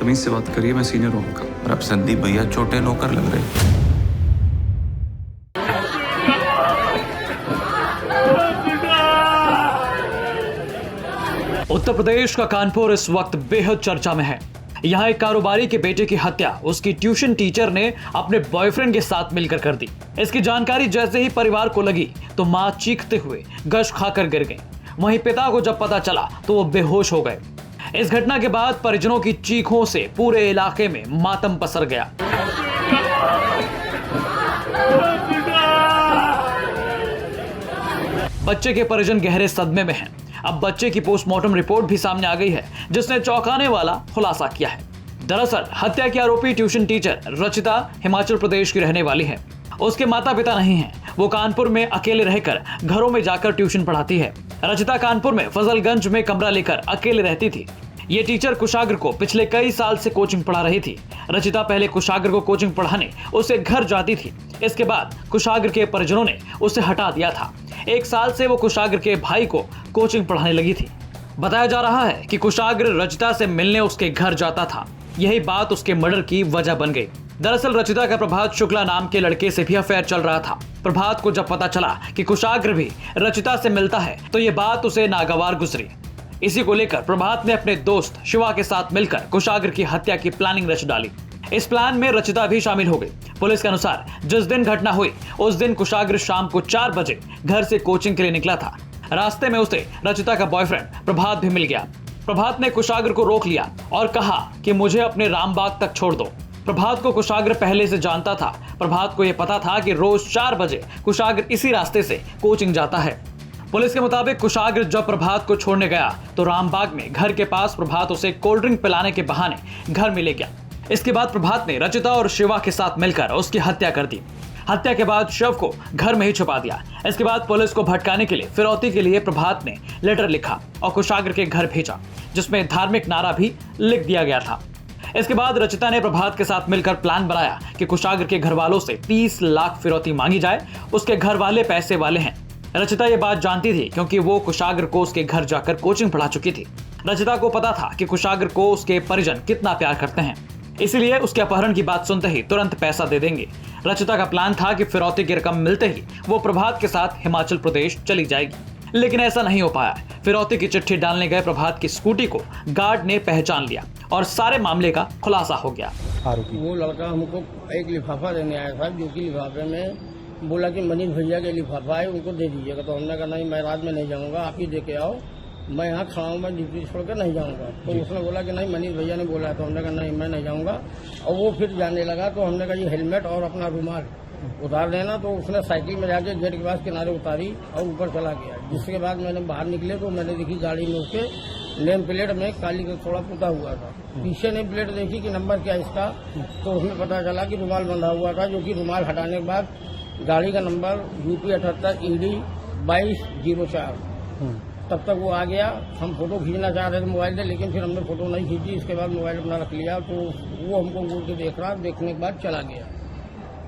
तमीज से बात करिए, मैं सीनियर हूँ आपका। और अब संदीप भैया छोटे नौकर लग रहे। उत्तर प्रदेश का कानपुर इस वक्त बेहद चर्चा में है। यहाँ एक कारोबारी के बेटे की हत्या उसकी ट्यूशन टीचर ने अपने बॉयफ्रेंड के साथ मिलकर कर दी। इसकी जानकारी जैसे ही परिवार को लगी तो मां चीखते हुए गश खाकर गिर गई। वहीं पिता को जब पता चला तो वो बेहोश हो गए। इस घटना के बाद परिजनों की चीखों से पूरे इलाके में मातम पसर गया। बच्चे के परिजन गहरे सदमे में हैं। अब बच्चे की पोस्टमार्टम रिपोर्ट भी सामने आ गई है, जिसने चौंकाने वाला खुलासा किया है। दरअसल हत्या की आरोपी ट्यूशन टीचर रचिता हिमाचल प्रदेश की रहने वाली है। उसके माता पिता नहीं हैं। वो कानपुर में अकेले रहकर घरों में जाकर ट्यूशन पढ़ाती है। रचिता कानपुर में फजलगंज में कमरा लेकर अकेले रहती थी। ये टीचर कुशाग्र को पिछले कई साल से कोचिंग पढ़ा रही थी। रचिता पहले कुशाग्र को कोचिंग पढ़ाने उसके घर जाती थी। इसके बाद कुशाग्र के परिजनों ने उसे हटा दिया था। 1 साल से वो कुशाग्र के भाई को कोचिंग पढ़ाने लगी थी। बताया जा रहा है कि कुशाग्र रचिता से मिलने उसके घर जाता था। यही बात उसके मर्डर की वजह बन गई। दरअसल रचिता का प्रभात शुक्ला नाम के लड़के से भी अफेयर चल रहा था। प्रभात को जब पता चला कि कुशाग्र भी रचिता से मिलता है तो ये बात उसे नागवार गुजरी। इसी को लेकर प्रभात ने अपने दोस्त शिवा के साथ मिलकर कुशाग्र की हत्या की प्लानिंग रच डाली। इस प्लान में रचिता भी शामिल हो गई। पुलिस के अनुसार जिस दिन घटना हुई उस दिन कुशाग्र शाम को 4 बजे घर से कोचिंग के लिए निकला था। रास्ते में उसे रचिता का बॉयफ्रेंड प्रभात भी मिल गया। प्रभात ने कुशाग्र को रोक लिया और कहा कि मुझे अपने रामबाग तक छोड़ दो। प्रभात को कुशाग्र पहले से जानता था। प्रभात को यह पता था कि रोज 4 बजे कुशाग्र इसी रास्ते से कोचिंग जाता है। पुलिस के मुताबिक कुशाग्र जब प्रभात को छोड़ने गया तो रामबाग में घर के पास प्रभात उसे कोल्ड ड्रिंक पिलाने के बहाने घर में ले गया। इसके बाद प्रभात ने रचिता और शिवा के साथ मिलकर उसकी हत्या कर दी। हत्या के बाद शव को घर में ही छुपा दिया। इसके बाद पुलिस को भटकाने के लिए फिरौती के लिए प्रभात ने लेटर लिखा और कुशाग्र के घर भेजा, जिसमें धार्मिक नारा भी लिख दिया गया था। इसके बाद रचिता ने प्रभात के साथ मिलकर प्लान बनाया कि कुशाग्र के घर वालों से 30 लाख फिरौती मांगी जाए। उसके घर वाले पैसे वाले हैं। रचिता ये बात जानती थी क्योंकि वो कुशाग्र को उसके घर जाकर कोचिंग पढ़ा चुकी थी। रचिता को पता था कि कुशाग्र को उसके परिजन कितना प्यार करते हैं, इसीलिए उसके अपहरण की बात सुनते ही तुरंत पैसा दे देंगे। रचिता का प्लान था कि फिरौती की रकम मिलते ही वो प्रभात के साथ हिमाचल प्रदेश चली जाएगी, लेकिन ऐसा नहीं हो पाया। फिरौती की चिट्ठी डालने गए प्रभात की स्कूटी को गार्ड ने पहचान लिया और सारे मामले का खुलासा हो गया। वो लड़का हमको एक लिफाफा देने आया था, जो कि लिफाफे में बोला कि मनीष भैया के लिफाफा है, उनको दे दीजिएगा। तो हमने कहा नहीं, मैं रात में नहीं जाऊंगा, आप ही दे के आओ, मैं यहाँ खड़ा हूँ, मैं ड्यूटी छोड़ कर नहीं जाऊंगा। तो उसने बोला कि नहीं, मनीष भैया ने बोला है। तो हमने कहा नहीं, मैं नहीं जाऊंगा। और वो फिर जाने लगा। तो हमने कहा ये हेलमेट और अपना रुमाल उतार देना। तो उसने साइकिल में जाके गेट के पास किनारे उतारी और ऊपर चला गया। जिसके बाद मैंने बाहर निकले तो मैंने देखी गाड़ी में उसके नेम प्लेट में काली का थोड़ा पुता हुआ था। पीछे नेम प्लेट देखी कि नंबर क्या इसका, तो उसमें पता चला कि रुमाल बंधा हुआ था, जो कि रुमाल हटाने के बाद गाड़ी का नंबर UP 78 ED 2204। तब तक वो आ गया। हम फोटो खींचना चाह रहे थे मोबाइल से, लेकिन फिर हमने फोटो नहीं खींची। इसके बाद मोबाइल अपना रख लिया। तो वो हमको घूर के देख रहा, देखने के बाद चला गया।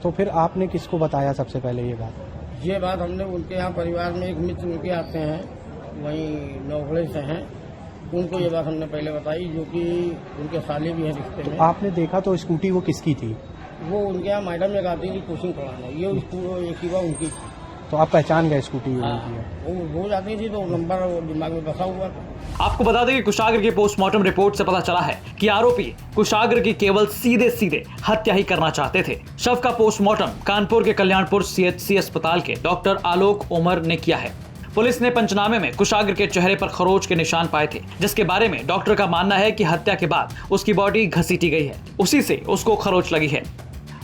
तो फिर आपने किसको बताया सबसे पहले ये बात? ये बात हमने उनके यहाँ परिवार में एक मित्र उनके आते हैं, वहीं नौखड़े से हैं, उनको ये बात हमने पहले बताई, जो कि उनके साले भी हैं रिश्ते में। आपने देखा तो स्कूटी वो किसकी थी? वो उनके यहाँ मैडम एक आती थी कोचिंग पढ़ाने, ये एक्टिवा उनकी थी। तो आप पहचान गए स्कूटी? वो रोज आती थी तो नंबर दिमाग में बसा हुआ था। आपको बता दें कि कुशाग्र की पोस्टमार्टम रिपोर्ट से पता चला है कि आरोपी कुशाग्र की केवल सीधे हत्या ही करना चाहते थे। शव का पोस्टमार्टम कानपुर के कल्याणपुर CHC अस्पताल के डॉक्टर आलोक उमर ने किया है। पुलिस ने पंचनामे में कुशाग्र के चेहरे पर खरोच के निशान पाए थे, जिसके बारे में डॉक्टर का मानना है कि हत्या के बाद उसकी बॉडी घसीटी गई है, उसी से उसको खरोच लगी है।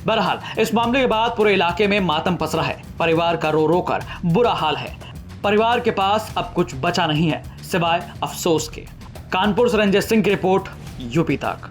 बहरहाल इस मामले के बाद पूरे इलाके में मातम पसरा है। परिवार का रो रो कर बुरा हाल है। परिवार के पास अब कुछ बचा नहीं है सिवाय अफसोस के। कानपुर से रंजय सिंह की रिपोर्ट, UP तक।